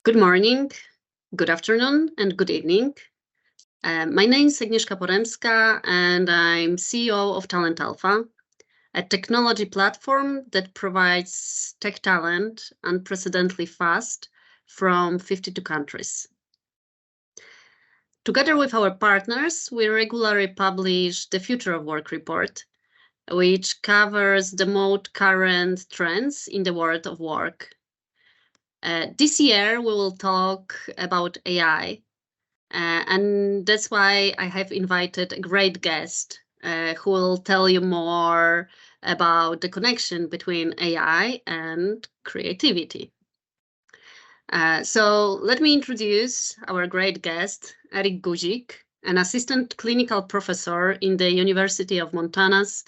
Good morning, good afternoon, and good evening. My name is Agnieszka Porebska, and I'm CEO of Talent Alpha, a technology platform that provides tech talent unprecedentedly fast from 52 countries. Together with our partners, we regularly publish the Future of Work report, which covers the most current trends in the world of work. This year, we will talk about AI, and that's why I have invited a great guest who will tell you more about the connection between AI and creativity. So let me introduce our great guest, Erik Guzik, an assistant clinical professor in the University of Montana's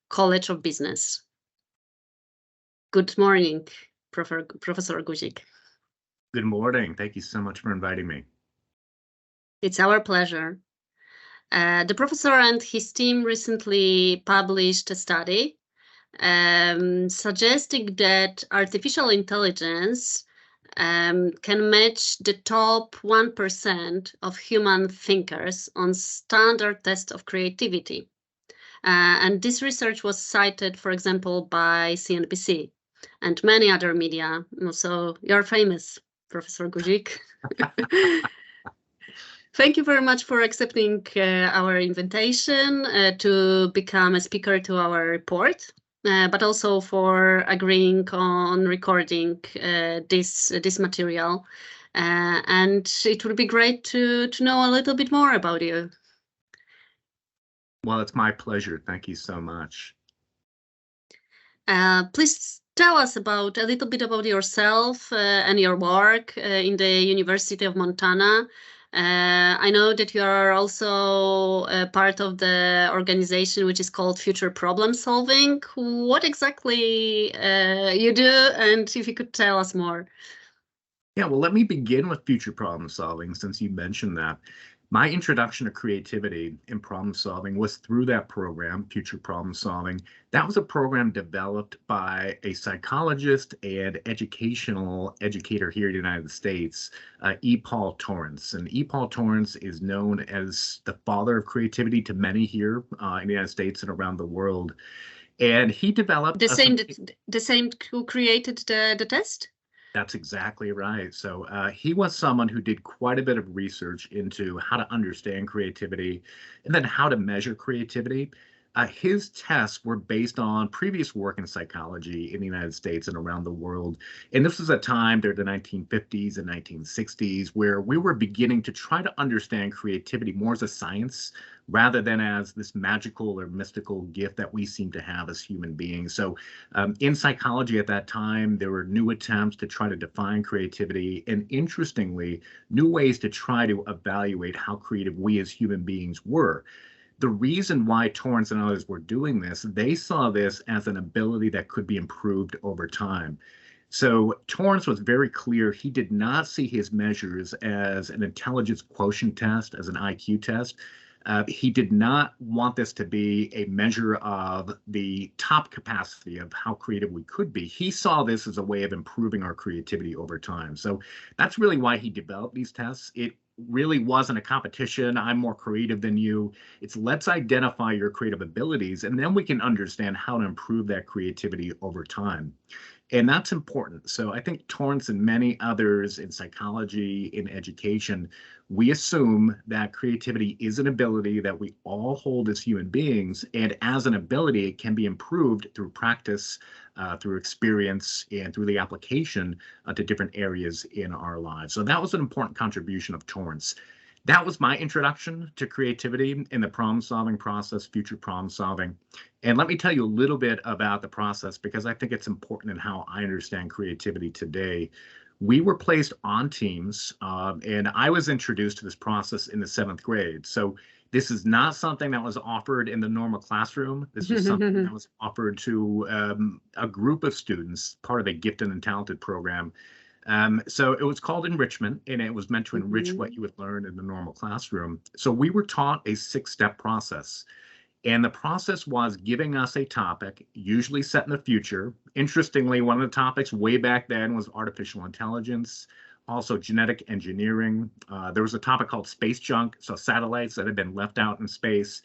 College of Business. Good morning, Professor Guzik. Good morning. Thank you so much for inviting me. It's our pleasure. The professor and his team recently published a study suggesting that artificial intelligence can match the top 1% of human thinkers on standard test of creativity. And this research was cited, for example, by CNBC and many other media. So you're famous, Professor Guzik. Thank you very much for accepting our invitation to become a speaker to our report, but also for agreeing on recording this material. And it would be great to know a little bit more about you. Well, it's my pleasure. Thank you so much. Please tell us a little bit about yourself and your work in the University of Montana. I know that you are also part of the organization which is called Future Problem Solving. What exactly you do, and if you could tell us more. Yeah, well, let me begin with future problem solving, since you mentioned that. My introduction to creativity and problem solving was through that program, Future Problem Solving. That was a program developed by a psychologist and educator here in the United States, E. Paul Torrance. And E. Paul Torrance is known as the father of creativity to many here in the United States and around the world. And he developed the same who created the test? That's exactly right. So he was someone who did quite a bit of research into how to understand creativity and then how to measure creativity. His tests were based on previous work in psychology in the United States and around the world. And this was a time during the 1950s and 1960s where we were beginning to try to understand creativity more as a science rather than as this magical or mystical gift that we seem to have as human beings. So in psychology at that time, there were new attempts to try to define creativity and, interestingly, new ways to try to evaluate how creative we as human beings were. The reason why Torrance and others were doing this, they saw this as an ability that could be improved over time. So Torrance was very clear. He did not see his measures as an intelligence quotient test, as an IQ test. He did not want this to be a measure of the top capacity of how creative we could be. He saw this as a way of improving our creativity over time. So that's really why he developed these tests. It really wasn't a competition. I'm more creative than you. It's let's identify your creative abilities, and then we can understand how to improve that creativity over time. And that's important. So I think Torrance and many others in psychology, in education, we assume that creativity is an ability that we all hold as human beings. And as an ability, it can be improved through practice, through experience, and through the application to different areas in our lives. So that was an important contribution of Torrance. That was my introduction to creativity in the problem-solving process, future problem-solving. And let me tell you a little bit about the process, because I think it's important in how I understand creativity today. We were placed on teams, and I was introduced to this process in the 7th grade. So this is not something that was offered in the normal classroom. This was something that was offered to a group of students, part of a gifted and talented program. So it was called enrichment, and it was meant to enrich what you would learn in the normal classroom. So we were taught a 6-step process. And the process was giving us a topic, usually set in the future. Interestingly, one of the topics way back then was artificial intelligence, also genetic engineering. There was a topic called space junk, so satellites that had been left out in space.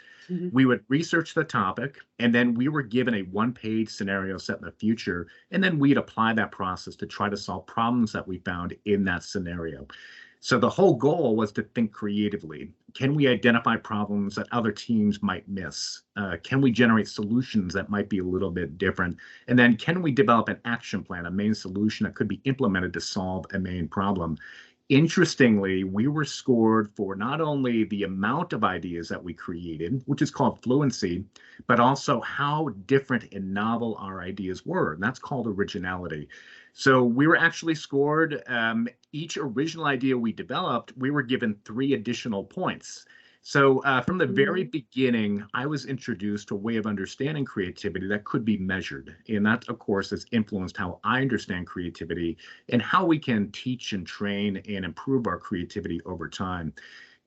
We would research the topic, and then we were given a one-page scenario set in the future, and then we'd apply that process to try to solve problems that we found in that scenario. So the whole goal was to think creatively. Can we identify problems that other teams might miss? Can we generate solutions that might be a little bit different? And then can we develop an action plan, a main solution that could be implemented to solve a main problem? Interestingly, we were scored for not only the amount of ideas that we created, which is called fluency, but also how different and novel our ideas were. And that's called originality. So we were actually scored, each original idea we developed, we were given 3 additional points. So from the very beginning, I was introduced to a way of understanding creativity that could be measured. And that, of course, has influenced how I understand creativity and how we can teach and train and improve our creativity over time.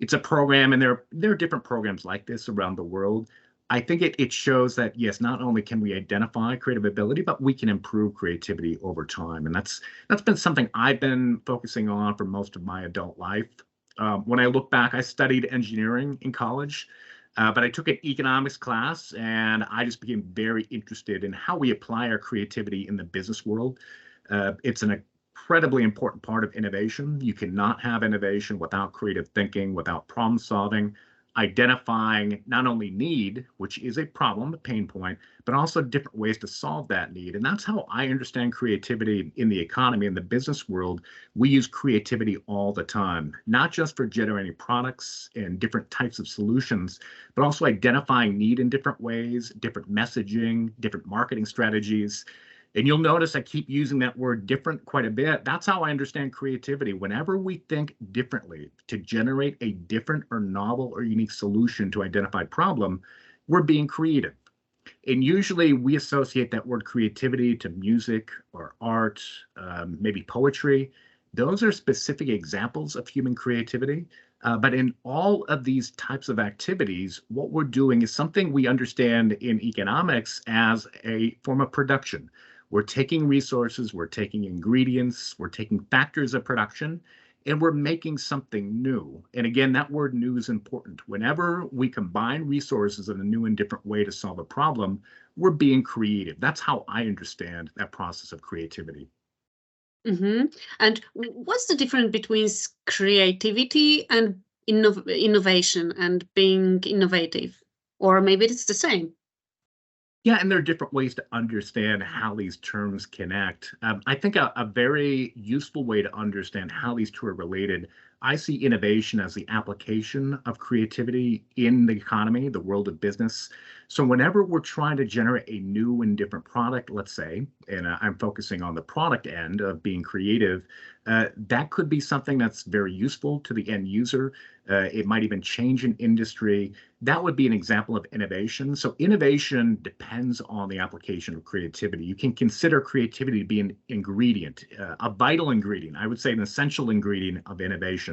It's a program, and there are different programs like this around the world. I think it shows that, yes, not only can we identify creative ability, but we can improve creativity over time. And that's been something I've been focusing on for most of my adult life. When I look back, I studied engineering in college, but I took an economics class, and I just became very interested in how we apply our creativity in the business world. It's an incredibly important part of innovation. You cannot have innovation without creative thinking, without problem solving, identifying not only need, which is a problem, a pain point, but also different ways to solve that need. And that's how I understand creativity in the economy, in the business world. We use creativity all the time, not just for generating products and different types of solutions, but also identifying need in different ways, different messaging, different marketing strategies. And you'll notice I keep using that word different quite a bit. That's how I understand creativity. Whenever we think differently to generate a different or novel or unique solution to identified problem, we're being creative. And usually we associate that word creativity to music or art, maybe poetry. Those are specific examples of human creativity. But in all of these types of activities, what we're doing is something we understand in economics as a form of production. We're taking resources, we're taking ingredients, we're taking factors of production, and we're making something new. And again, that word new is important. Whenever we combine resources in a new and different way to solve a problem, we're being creative. That's how I understand that process of creativity. And what's the difference between creativity and innovation and being innovative? Or maybe it's the same. Yeah, and there are different ways to understand how these terms connect. I think a very useful way to understand how these two are related, I see innovation as the application of creativity in the economy, the world of business. So whenever we're trying to generate a new and different product, let's say, and I'm focusing on the product end of being creative, that could be something that's very useful to the end user. It might even change an industry. That would be an example of innovation. So innovation depends on the application of creativity. You can consider creativity to be an ingredient, a vital ingredient, I would say an essential ingredient of innovation.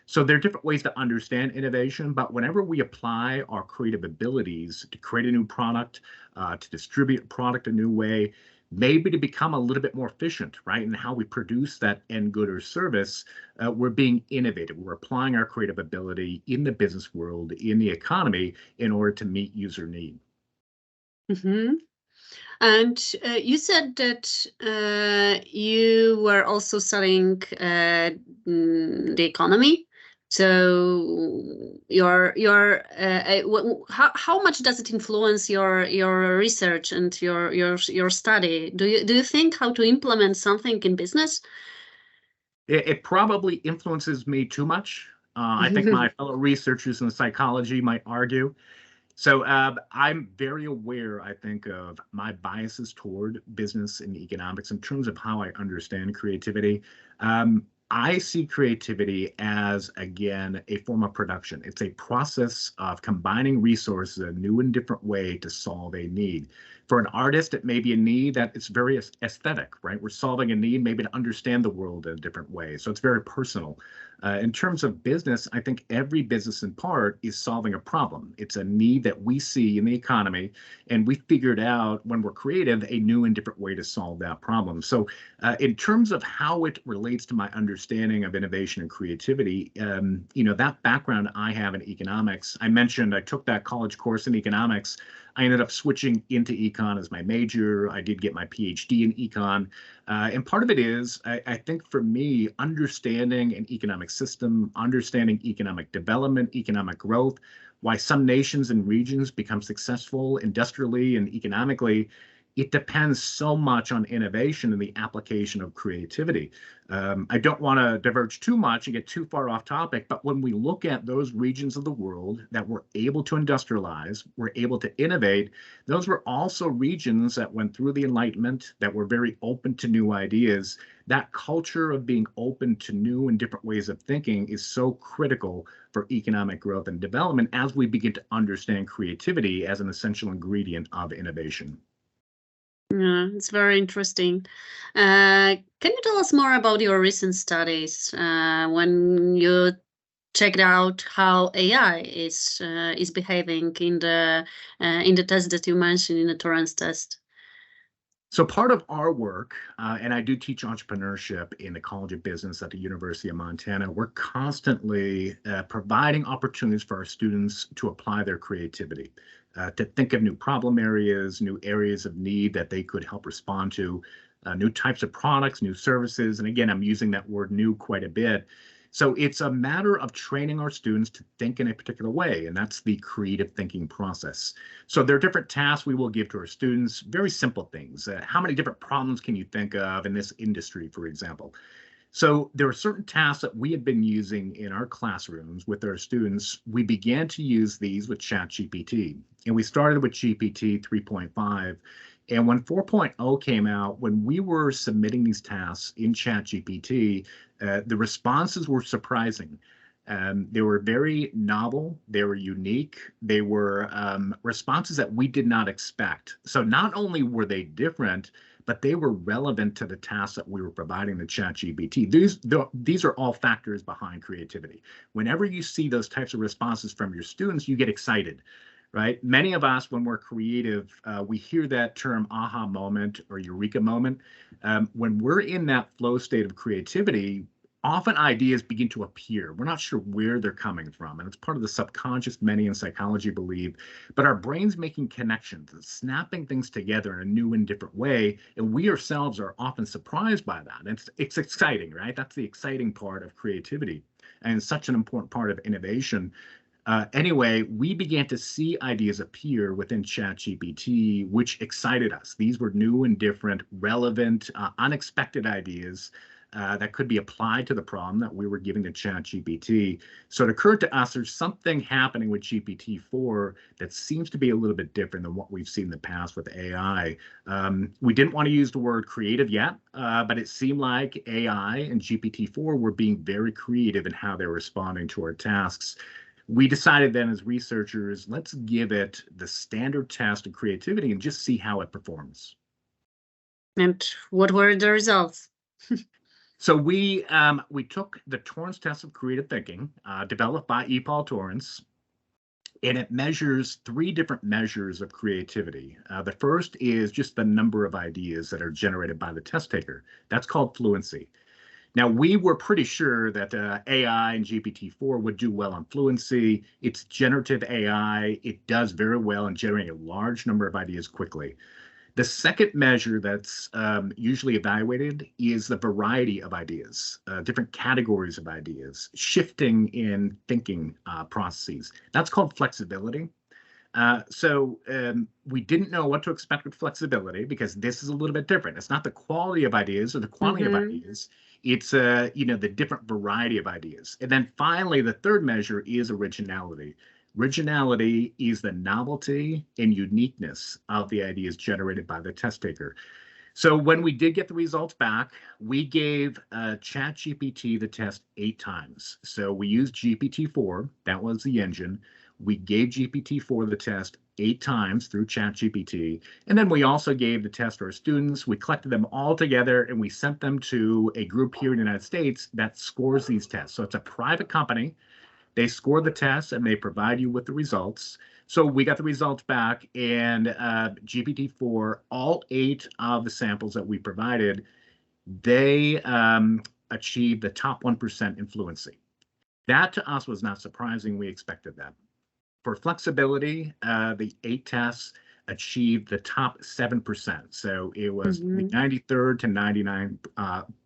So there are different ways to understand innovation, but whenever we apply our creative abilities to create a new product, to distribute a product a new way, maybe to become a little bit more efficient, right, in how we produce that end good or service, we're being innovative. We're applying our creative ability in the business world, in the economy, in order to meet user need. Mm-hmm. And you said that you were also studying the economy. So how much does it influence your research and your study? Do you think how to implement something in business? It probably influences me too much. I think my fellow researchers in psychology might argue. So I'm very aware, I think, of my biases toward business and economics in terms of how I understand creativity. I see creativity as, again, a form of production. It's a process of combining resources in a new and different way to solve a need. For an artist, it may be a need that it's very aesthetic, right? We're solving a need maybe to understand the world in a different way. So it's very personal. In terms of business, I think every business in part is solving a problem. It's a need that we see in the economy, and we figured out when we're creative a new and different way to solve that problem. So, in terms of how it relates to my understanding of innovation and creativity, that background I have in economics, I mentioned I took that college course in economics. I ended up switching into econ as my major. I did get my PhD in econ. And part of it is, I think for me, understanding an economic system, understanding economic development, economic growth, why some nations and regions become successful industrially and economically, it depends so much on innovation and the application of creativity. I don't want to diverge too much and get too far off topic, but when we look at those regions of the world that were able to industrialize, were able to innovate, those were also regions that went through the Enlightenment, that were very open to new ideas. That culture of being open to new and different ways of thinking is so critical for economic growth and development as we begin to understand creativity as an essential ingredient of innovation. Yeah, it's very interesting. Can you tell us more about your recent studies when you checked out how AI is behaving in the test that you mentioned in the Torrance test? So part of our work, and I do teach entrepreneurship in the College of Business at the University of Montana, we're constantly providing opportunities for our students to apply their creativity, to think of new problem areas, new areas of need that they could help respond to, new types of products, new services. And again, I'm using that word new quite a bit. So it's a matter of training our students to think in a particular way, and that's the creative thinking process. So there are different tasks we will give to our students, very simple things. How many different problems can you think of in this industry, for example? So there are certain tasks that we had been using in our classrooms with our students. We began to use these with ChatGPT, and we started with GPT 3.5. And when 4.0 came out, when we were submitting these tasks in ChatGPT, the responses were surprising. They were very novel, they were unique, they were responses that we did not expect. So not only were they different, but they were relevant to the tasks that we were providing the ChatGPT. These are all factors behind creativity. Whenever you see those types of responses from your students, you get excited, right? Many of us, when we're creative, we hear that term aha moment or eureka moment. When we're in that flow state of creativity, often ideas begin to appear. We're not sure where they're coming from. And it's part of the subconscious, many in psychology believe. But our brain's making connections, snapping things together in a new and different way. And we ourselves are often surprised by that. And it's exciting, right? That's the exciting part of creativity and such an important part of innovation. Anyway, we began to see ideas appear within ChatGPT, which excited us. These were new and different, relevant, unexpected ideas that could be applied to the problem that we were giving to ChatGPT. So it occurred to us there's something happening with GPT-4 that seems to be a little bit different than what we've seen in the past with AI. We didn't want to use the word creative yet, but it seemed like AI and GPT-4 were being very creative in how they're responding to our tasks. We decided then as researchers, let's give it the standard test of creativity and just see how it performs. And what were the results? So we took the Torrance test of creative thinking, developed by E. Paul Torrance, and it measures 3 different measures of creativity. The first is just the number of ideas that are generated by the test taker. That's called fluency. Now, we were pretty sure that AI and GPT-4 would do well on fluency. It's generative AI. It does very well in generating a large number of ideas quickly. The second measure that's usually evaluated is the variety of ideas, different categories of ideas, shifting in thinking processes. That's called flexibility. So we didn't know what to expect with flexibility because this is a little bit different. It's not the quality of ideas or the quantity of ideas. It's the different variety of ideas. And then finally, the third measure is originality. Originality is the novelty and uniqueness of the ideas generated by the test taker. So when we did get the results back, we gave ChatGPT the test 8 times. So we used GPT-4, that was the engine. We gave GPT-4 the test 8 times through ChatGPT. And then we also gave the test to our students. We collected them all together and we sent them to a group here in the United States that scores these tests. So it's a private company. They score the tests and they provide you with the results. So we got the results back, and GPT-4, all 8 of the samples that we provided, they achieved the top 1% in fluency. That to us was not surprising. We expected that. For flexibility, the 8 tests achieved the top 7%. So it was the 93rd to 99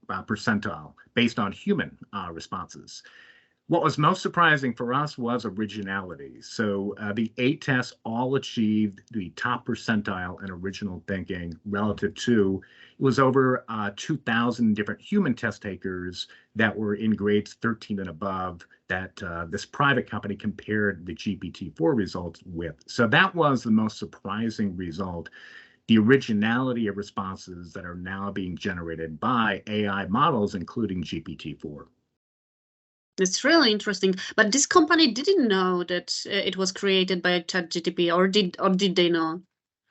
percentile based on human responses. What was most surprising for us was originality. So the 8 tests all achieved the top percentile in original thinking relative to, it was over 2,000 different human test takers that were in grades 13 and above that this private company compared the GPT-4 results with. So that was the most surprising result, the originality of responses that are now being generated by AI models, including GPT-4. It's really interesting. But this company didn't know that it was created by ChatGPT, or did they know?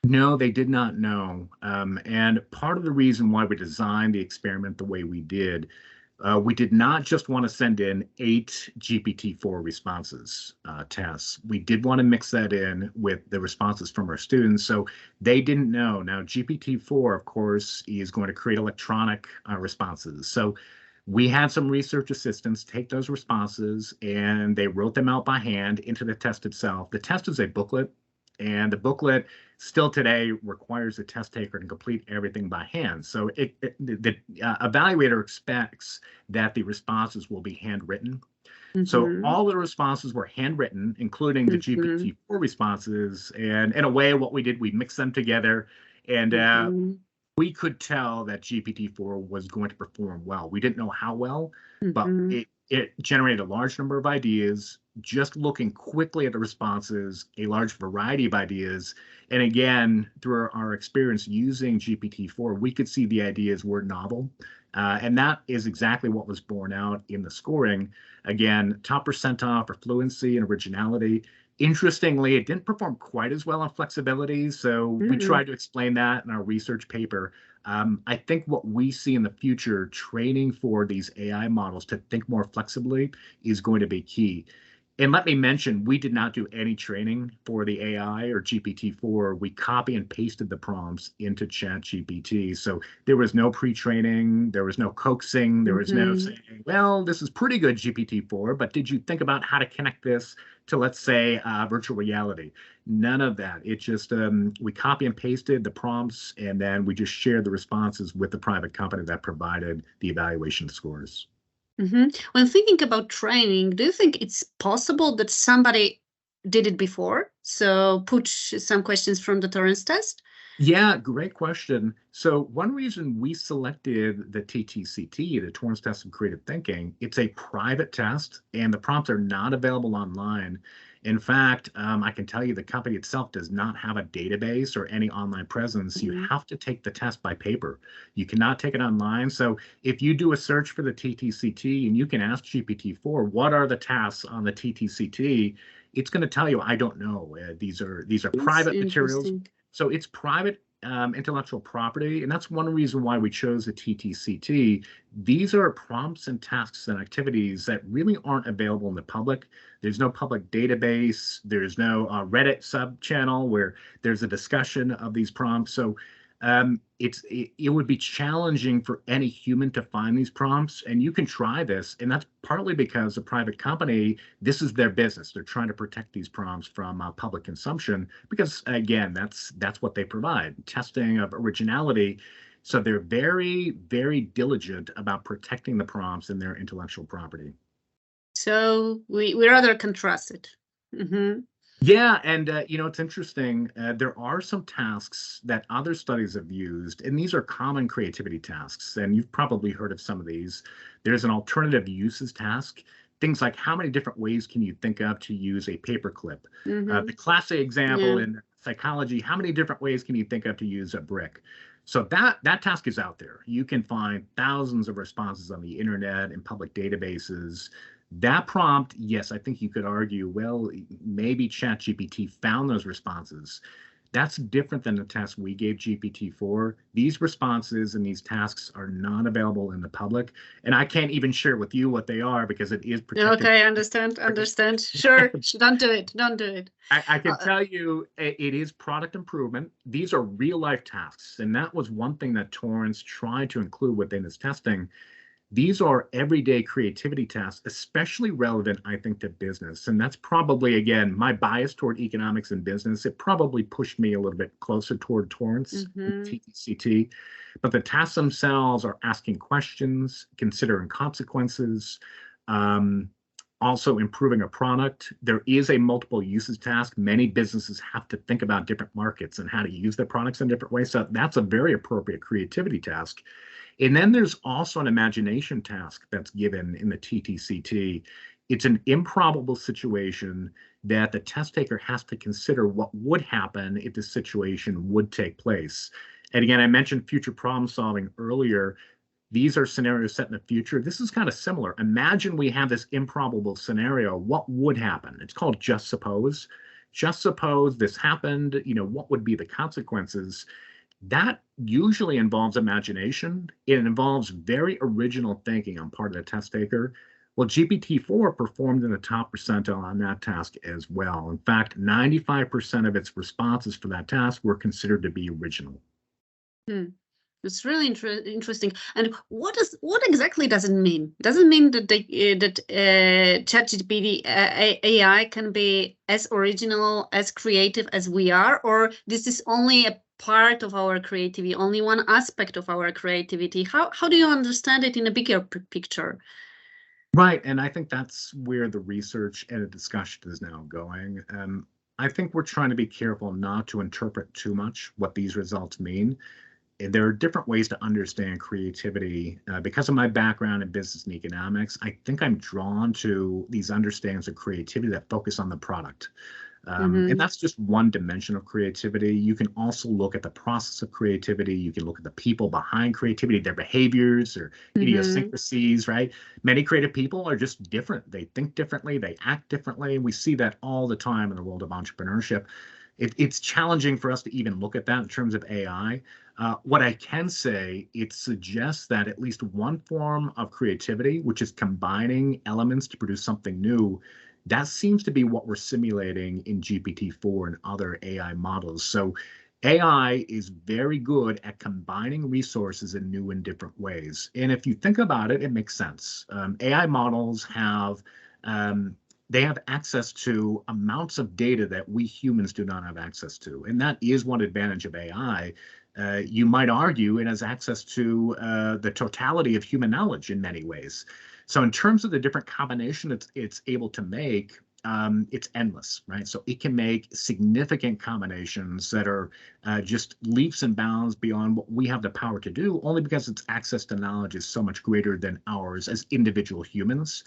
No, they did not know. And part of the reason why we designed the experiment the way we did, we did not just want to send in 8 GPT-4 responses tests. We did want to mix that in with the responses from our students. So they didn't know. Now, GPT-4, of course, is going to create electronic responses. So we had some research assistants take those responses and they wrote them out by hand into the test itself. The test is a booklet, and the booklet still today requires the test taker to complete everything by hand. So the evaluator expects that the responses will be handwritten. So all the responses were handwritten, including the GPT-4 responses. And in a way, what we did, we mixed them together, and we could tell that GPT-4 was going to perform well. We didn't know how well, but it generated a large number of ideas, just looking quickly at the responses, a large variety of ideas. And again, through our experience using GPT-4, we could see the ideas were novel. And that is exactly what was borne out in the scoring. Again, top percentile for fluency and originality. Interestingly, it didn't perform quite as well on flexibility, so we tried to explain that in our research paper. I think what we see in the future, training for these AI models to think more flexibly, is going to be key. And let me mention, we did not do any training for the AI or GPT-4. We copy and pasted the prompts into ChatGPT. So there was no pre-training, there was no coaxing, there was no saying, well, this is pretty good GPT-4, but did you think about how to connect this to, let's say, virtual reality? None of that. It just, we copy and pasted the prompts, and then we just shared the responses with the private company that provided the evaluation scores. When thinking about training, do you think it's possible that somebody did it before? So put some questions from the Torrance test? Yeah, great question. So one reason we selected the TTCT, the Torrance Test of Creative Thinking, it's a private test and the prompts are not available online. In fact, I can tell you the company itself does not have a database or any online presence. You have to take the test by paper. You cannot take it online. So if you do a search for the TTCT and you can ask GPT-4, what are the tasks on the TTCT? It's going to tell you, I don't know. These are private materials. So it's private intellectual property, and that's one reason why we chose the TTCT. These are prompts and tasks and activities that really aren't available in the public. There's no public database. There's no Reddit sub-channel where there's a discussion of these prompts. So it would be challenging for any human to find these prompts, and you can try this, and that's partly because a private company, this is their business. They're trying to protect these prompts from public consumption because, again, that's what they provide, testing of originality. So they're very, very diligent about protecting the prompts and their intellectual property. So we rather can trust it. Yeah, and it's interesting. There are some tasks that other studies have used, and these are common creativity tasks, and you've probably heard of some of these. There's an alternative uses task, things like how many different ways can you think of to use a paperclip? The classic example in psychology, how many different ways can you think of to use a brick? So that task is out there. You can find thousands of responses on the internet and public databases. That prompt, yes, I think you could argue, well, maybe ChatGPT found those responses. That's different than the task we gave GPT-4. These responses and these tasks are not available in the public, and I can't even share with you what they are because it is protected. Okay, understand. Sure, don't do it. Don't do it. I can tell you it is product improvement. These are real life tasks. And that was one thing that Torrance tried to include within his testing. These are everyday creativity tasks, especially relevant, I think, to business. And that's probably, again, my bias toward economics and business. It probably pushed me a little bit closer toward Torrance, TTCT. But the tasks themselves are asking questions, considering consequences, also improving a product. There is a multiple uses task. Many businesses have to think about different markets and how to use their products in different ways. So that's a very appropriate creativity task. And then there's also an imagination task that's given in the TTCT. It's an improbable situation that the test taker has to consider what would happen if the situation would take place. And again, I mentioned future problem solving earlier. These are scenarios set in the future. This is kind of similar. Imagine we have this improbable scenario. What would happen? It's called just suppose. Just suppose this happened. What would be the consequences? That usually involves imagination. It involves very original thinking on part of the test taker. Well, GPT-4 performed in the top percentile on that task as well. In fact, 95% of its responses for that task were considered to be original. It's really interesting. And what exactly does it mean? Does it mean that ChatGPT AI can be as original, as creative as we are, or this is only a part of our creativity, only one aspect of our creativity? How do you understand it in a bigger picture? Right, and I think that's where the research and the discussion is now going. I think we're trying to be careful not to interpret too much what these results mean. There are different ways to understand creativity. Because of my background in business and economics, I think I'm drawn to these understandings of creativity that focus on the product. And that's just one dimension of creativity. You can also look at the process of creativity. You can look at the people behind creativity, their behaviors or idiosyncrasies, right? Many creative people are just different. They think differently, they act differently. We see that all the time in the world of entrepreneurship. It's challenging for us to even look at that in terms of AI. What I can say, it suggests that at least one form of creativity, which is combining elements to produce something new, that seems to be what we're simulating in GPT-4 and other AI models. So AI is very good at combining resources in new and different ways. And if you think about it, it makes sense. AI models have they have access to amounts of data that we humans do not have access to. And that is one advantage of AI. You might argue it has access to the totality of human knowledge in many ways. So in terms of the different combinations it's able to make, it's endless, right? So it can make significant combinations that are just leaps and bounds beyond what we have the power to do, only because its access to knowledge is so much greater than ours as individual humans.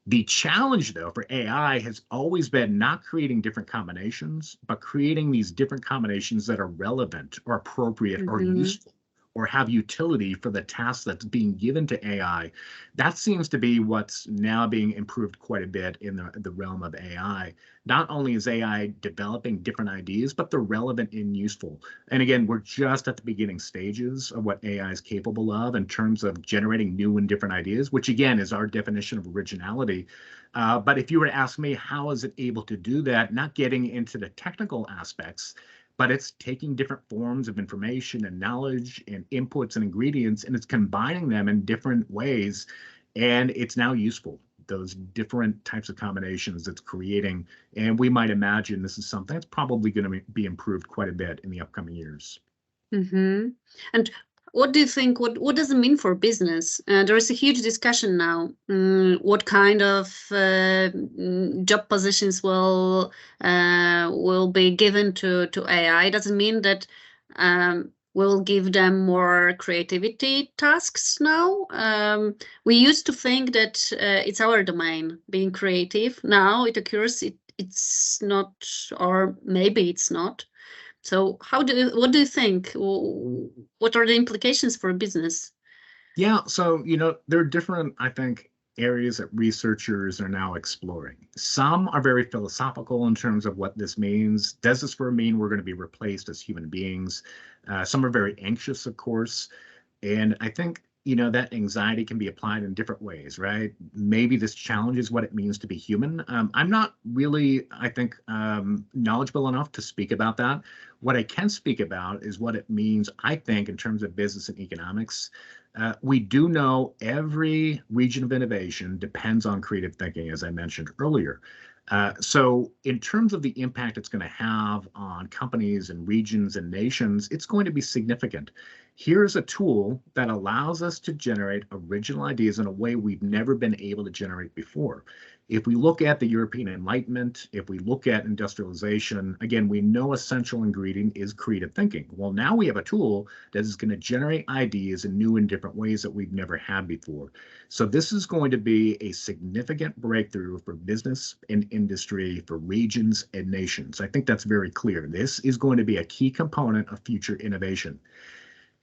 The challenge, though, for AI has always been not creating different combinations, but creating these different combinations that are relevant or appropriate or useful or have utility for the task that's being given to AI. That seems to be what's now being improved quite a bit in the realm of AI. Not only is AI developing different ideas, but they're relevant and useful. And again, we're just at the beginning stages of what AI is capable of in terms of generating new and different ideas, which again is our definition of originality. But if you were to ask me, how is it able to do that? Not getting into the technical aspects, but it's taking different forms of information and knowledge and inputs and ingredients, and it's combining them in different ways. And it's now useful, those different types of combinations it's creating. And we might imagine this is something that's probably going to be improved quite a bit in the upcoming years. And what do you think, what does it mean for business? There is a huge discussion now. What kind of job positions will be given to AI? Does it mean that we'll give them more creativity tasks now? We used to think that it's our domain, being creative. Now it occurs it's not, or maybe it's not. So what do you think? What are the implications for business? Yeah, so, there are different, I think, areas that researchers are now exploring. Some are very philosophical in terms of what this means. Does this mean we're going to be replaced as human beings? Some are very anxious, of course. And I think, that anxiety can be applied in different ways, right? Maybe this challenges what it means to be human. I'm not really, I think, knowledgeable enough to speak about that. What I can speak about is what it means, I think, in terms of business and economics. We do know every region of innovation depends on creative thinking, as I mentioned earlier. So in terms of the impact it's going to have on companies and regions and nations, it's going to be significant. Here's a tool that allows us to generate original ideas in a way we've never been able to generate before. If we look at the European Enlightenment, if we look at industrialization, again, we know a central ingredient is creative thinking. Well, now we have a tool that is going to generate ideas in new and different ways that we've never had before. So this is going to be a significant breakthrough for business and industry, for regions and nations. I think that's very clear. This is going to be a key component of future innovation.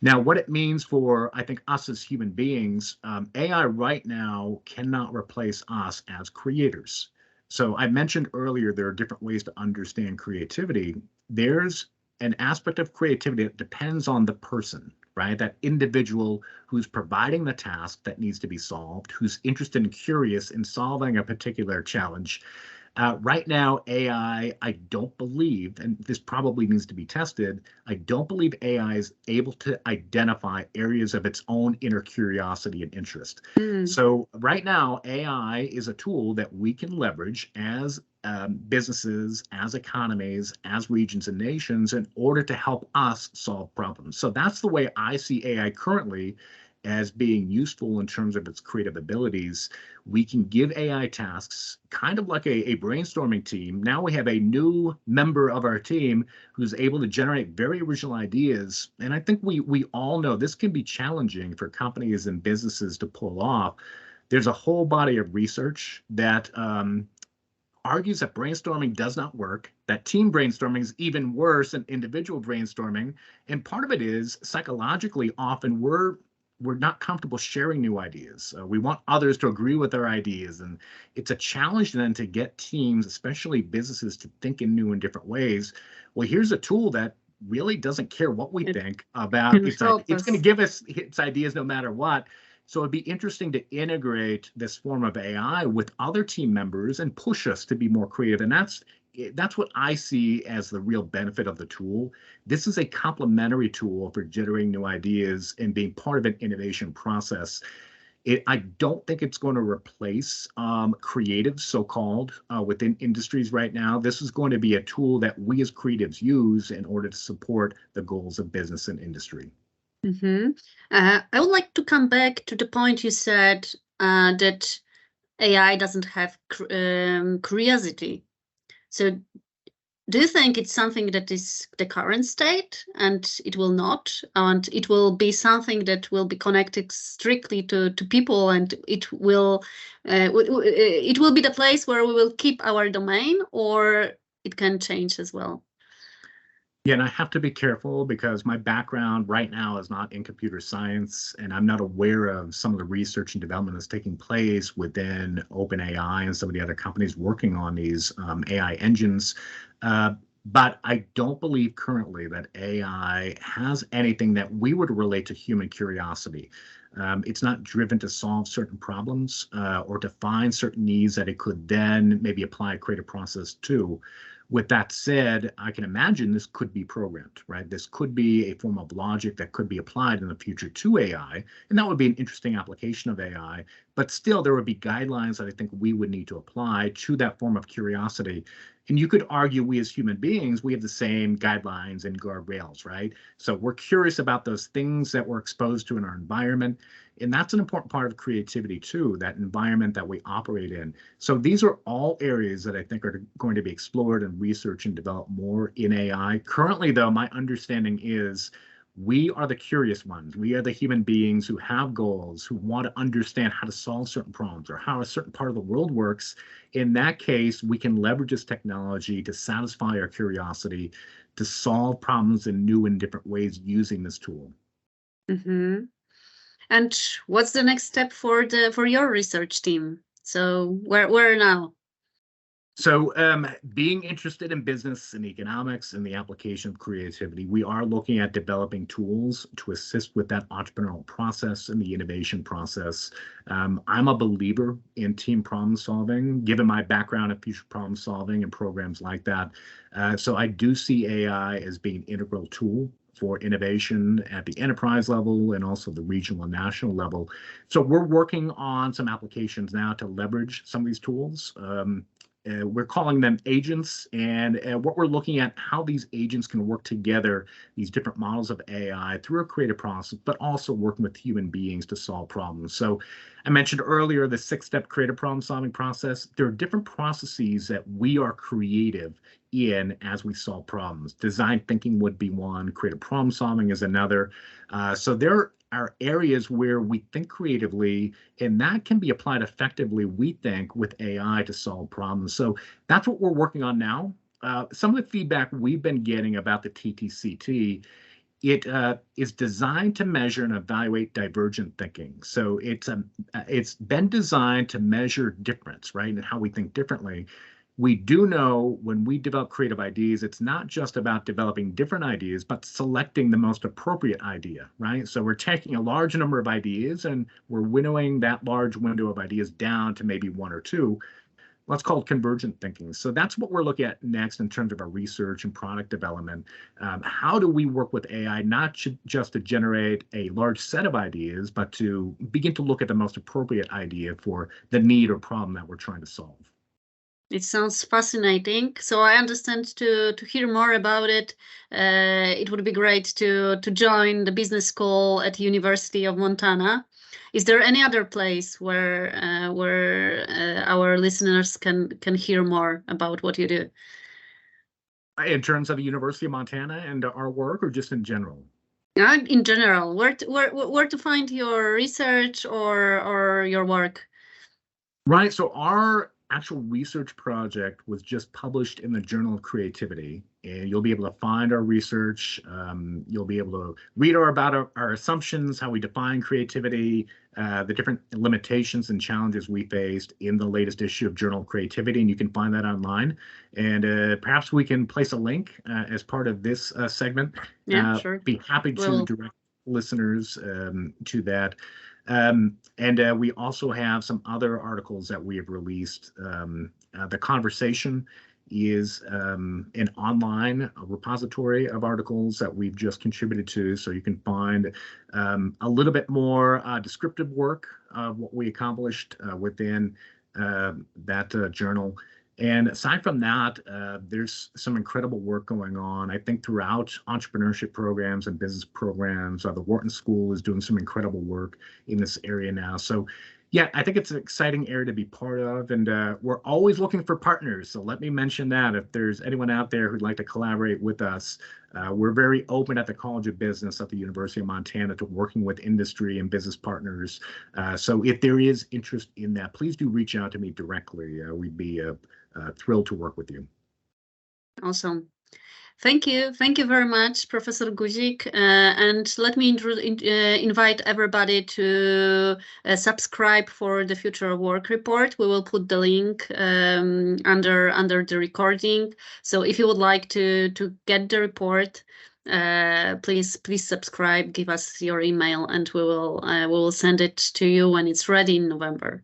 Now, what it means for, I think, us as human beings, AI right now cannot replace us as creators. So I mentioned earlier, there are different ways to understand creativity. There's an aspect of creativity that depends on the person, right? That individual who's providing the task that needs to be solved, who's interested and curious in solving a particular challenge. Right now, AI, I don't believe, and this probably needs to be tested, I don't believe AI is able to identify areas of its own inner curiosity and interest. So right now, AI is a tool that we can leverage as businesses, as economies, as regions and nations in order to help us solve problems. So that's the way I see AI currently, as being useful in terms of its creative abilities. We can give AI tasks, kind of like a brainstorming team. Now we have a new member of our team who's able to generate very original ideas. And I think we all know this can be challenging for companies and businesses to pull off. There's a whole body of research that argues that brainstorming does not work, that team brainstorming is even worse than individual brainstorming. And part of it is psychologically, often we're not comfortable sharing new ideas. We want others to agree with our ideas. And it's a challenge then to get teams, especially businesses, to think in new and different ways. Well, here's a tool that really doesn't care what we think about its ideas. It's going to give us its ideas no matter what. So it'd be interesting to integrate this form of AI with other team members and push us to be more creative. And that's what I see as the real benefit of the tool. This is a complementary tool for generating new ideas and being part of an innovation process. I don't think it's going to replace creatives, so-called, within industries right now. This is going to be a tool that we as creatives use in order to support the goals of business and industry. I would like to come back to the point you said that AI doesn't have curiosity. So do you think it's something that is the current state and it will not, and it will be something that will be connected strictly to people, and it will be the place where we will keep our domain, or it can change as well? Yeah, and I have to be careful because my background right now is not in computer science, and I'm not aware of some of the research and development that's taking place within OpenAI and some of the other companies working on these AI engines. But I don't believe currently that AI has anything that we would relate to human curiosity. It's not driven to solve certain problems or to find certain needs that it could then maybe apply a creative process to. With that said, I can imagine this could be programmed, right? This could be a form of logic that could be applied in the future to AI, and that would be an interesting application of AI. But still, there would be guidelines that I think we would need to apply to that form of curiosity. And you could argue we as human beings, we have the same guidelines and guardrails, right? So we're curious about those things that we're exposed to in our environment. And that's an important part of creativity too, that environment that we operate in. So these are all areas that I think are going to be explored and researched and developed more in AI. Currently, though, my understanding is we are the curious ones. We are the human beings who have goals, who want to understand how to solve certain problems or how a certain part of the world works. In that case, we can leverage this technology to satisfy our curiosity, to solve problems in new and different ways using this tool. And what's the next step for your research team? So where now? So, being interested in business and economics and the application of creativity, we are looking at developing tools to assist with that entrepreneurial process and the innovation process. I'm a believer in team problem solving, given my background in future problem solving and programs like that. So I do see AI as being an integral tool for innovation at the enterprise level and also the regional and national level. So we're working on some applications now to leverage some of these tools. We're calling them agents, and what we're looking at how these agents can work together, these different models of AI through a creative process, but also working with human beings to solve problems. So I mentioned earlier the six-step creative problem solving process. There are different processes that we are creative in as we solve problems. Design thinking would be one, creative problem solving is another. So there are areas where we think creatively, and that can be applied effectively, we think, with AI to solve problems. So that's what we're working on now. Some of the feedback we've been getting about the TTCT, it is designed to measure and evaluate divergent thinking. So it's been designed to measure difference, right, and how we think differently. We do know when we develop creative ideas, it's not just about developing different ideas, but selecting the most appropriate idea, right? So we're taking a large number of ideas and we're winnowing that large window of ideas down to maybe one or two. What's called convergent thinking. So that's what we're looking at next in terms of our research and product development. How do we work with AI, not just to generate a large set of ideas, but to begin to look at the most appropriate idea for the need or problem that we're trying to solve? It sounds fascinating. So I understand to hear more about it. It would be great to join the business school at University of Montana. Is there any other place where our listeners can hear more about what you do? In terms of the University of Montana and our work, or just in general? In general, where to find your research or your work? Right. So our actual research project was just published in the Journal of Creativity, and you'll be able to find our research. You'll be able to read about our assumptions, how we define creativity, the different limitations and challenges we faced in the latest issue of Journal of Creativity, and you can find that online. And perhaps we can place a link as part of this segment. Yeah, sure. Be happy to Well, direct listeners to that. And we also have some other articles that we have released. The Conversation is an online repository of articles that we've just contributed to. So you can find a little bit more descriptive work of what we accomplished within that journal. And aside from that, there's some incredible work going on, I think, throughout entrepreneurship programs and business programs. The Wharton School is doing some incredible work in this area now. So, yeah, I think it's an exciting area to be part of. And we're always looking for partners. So let me mention that if there's anyone out there who'd like to collaborate with us, we're very open at the College of Business at the University of Montana to working with industry and business partners. So if there is interest in that, please do reach out to me directly. We'd be thrilled to work with you. awesome. Thank you. Thank you very much, Professor Guzik. And let me invite everybody to subscribe for the Future of Work report. We will put the link under the recording. So if you would like to get the report, please subscribe, give us your email, and we will send it to you when it's ready in November.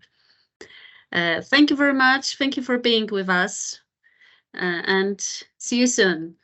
Thank you very much. Thank you for being with us. And see you soon.